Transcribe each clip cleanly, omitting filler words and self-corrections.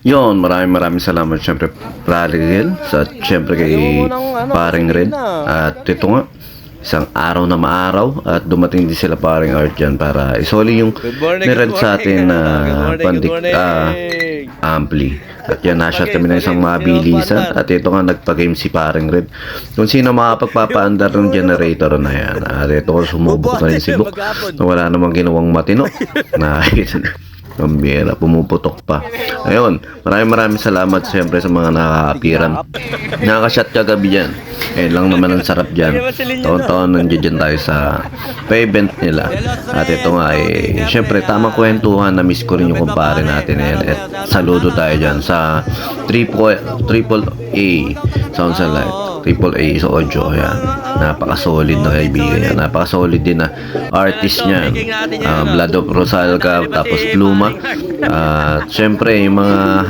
Yon, maraming salamat syempre Praligel sa syempre kay paring Red. At ito nga, isang araw na maaraw at dumating din sila paring Art dyan para isoli yung ni Red sa atin na ampli. At yan, nashot kami ng isang mabilisan. At ito nga, nagpa-game si paring Red. Kung sino makapagpapaandar ng generator na yan. At ito ko, sumubok na rin si Bok. Wala namang ginawang matino. Nakakita na. Pambira, pumuputok pa. Ayun, maraming salamat siyempre sa mga nakaka-apiran. Nakaka-shot kagabi dyan. Eh lang naman ang sarap dyan. Taon-taon nandiyan tayo sa pa-event nila. At ito nga siyempre tamang kwentuhan na miss ko rin yung kumpare natin. At saludo tayo dyan sa triple A Sounds and Light. Triple A sa audio. Ayan. Napaka-solid na kaibigan yan. Napaka-solid din na artist niya. Blood of Rosalca, tapos Pluma. At syempre yung mga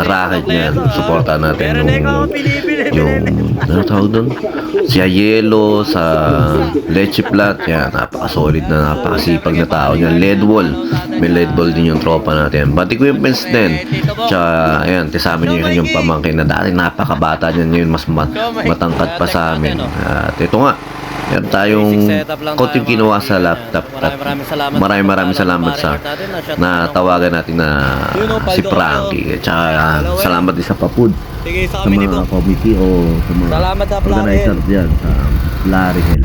racket niya. Suportahan natin yung ano tawag doon? Si Ayelo sa Leche Plat. Yan, napaka-solid na, napakasipag na tao niya. Lead wall. May lead wall din yung tropa natin. But equipments din. Tsaka, ayan, kasama niya yung pamangkin na dati napakabata niya ngayon, mas matangkad pa sa amin. At ito nga, meron tayong konting kinuha sa laptop. At maraming salamat sa natawagan natin na si Frankie. Tsaka salamat din sa Papud, sa mga committee o sa mga organizer dyan sa Larry Hill.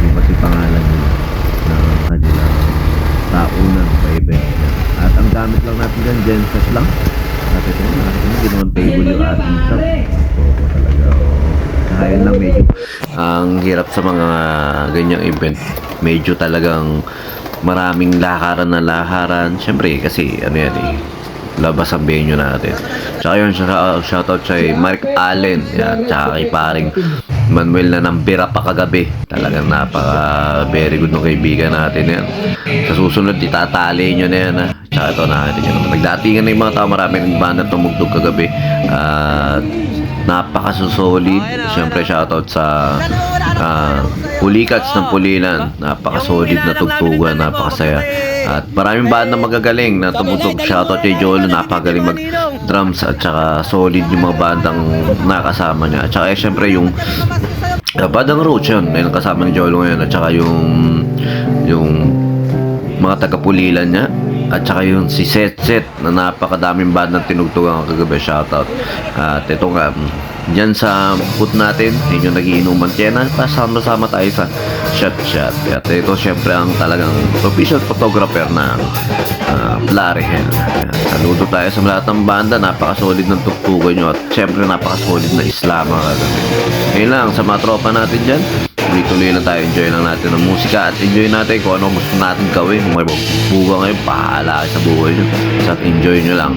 Yung pati pangalan nila ng kanilang taunang pa-event. At ang gamit lang natin dyan, genset lang. At ito, nakakita mo, ginawang table yung ating shop. So, talaga, kaya lang medyo ang hirap sa mga ganyang event. Medyo talagang maraming lakaran. Siyempre, kasi ano yan labas ang venue natin. Tsaka yun, shoutout kay Mark Allen. Yan, tsaka kay paring Manuel na nambira pa kagabi. Talagang very good ng kaibigan natin yan. Sa susunod, itatali nyo na yan. Tsaka ito, nakakita nyo. Nagdatingan na yung mga tao, maraming banda tumugtog kagabi. Napakasusolid. Siyempre, shoutout sa Pulikats ng Pulilan. Napakasolid na tugtugan, napakasaya. At maraming band na magagaling na tumutog. Shoutout kay Jolo, napagaling mag-drums at saka solid yung mga bandang nakasama niya. At saka syempre yung Badang Roach yun, may nakasama ni Jolo ngayon. At saka yung mga taga-Pulilan niya. At saka yung si Set na napakadaming band ng tinugtugan kagabi. Shoutout. At ito nga, dyan sa food natin, yun yung nagiinuman. Kaya sama-sama tayo sa shot. At ito syempre ang talagang official photographer ng Larry Hill. Saludo tayo sa lahat ng banda. Napakasolid ng tugtugan nyo. At syempre napakasolid na Islam. Ngayon lang, sa mga tropa natin dyan, tuloy lang tayo, enjoy lang natin ng musika at enjoy natin kung ano gusto natin gawin. Kung may buga ngayon, pahala sa buhay nyo. At enjoy nyo lang.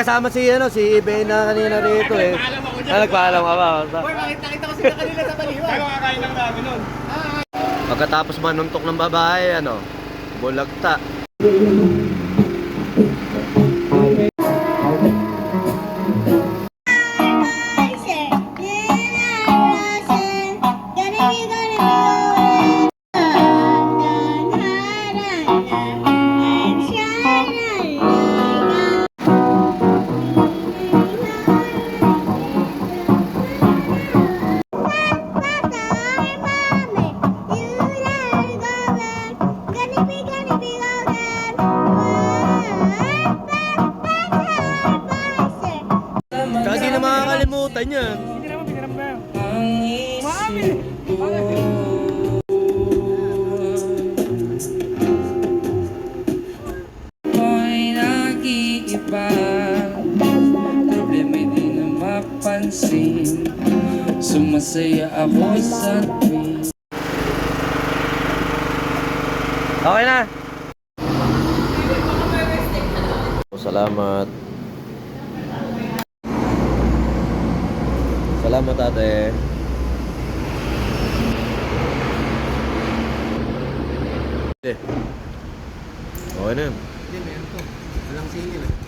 kasama si si Ben na kanina rito eh. Nagpaalam ka ba? Boy, nakita ko sila kanina sa baliwan. Kaya makakain lang namin nun. Pagkatapos manuntok ng babae, bulagta. yan. Piniram na. Ako'y nag-iiba, problema'y di na mapansin. Sumasaya ako sa tuwing Okay na. Salamat. Salamat, ate. Okay na yan. Hindi, meron to. Walang singil.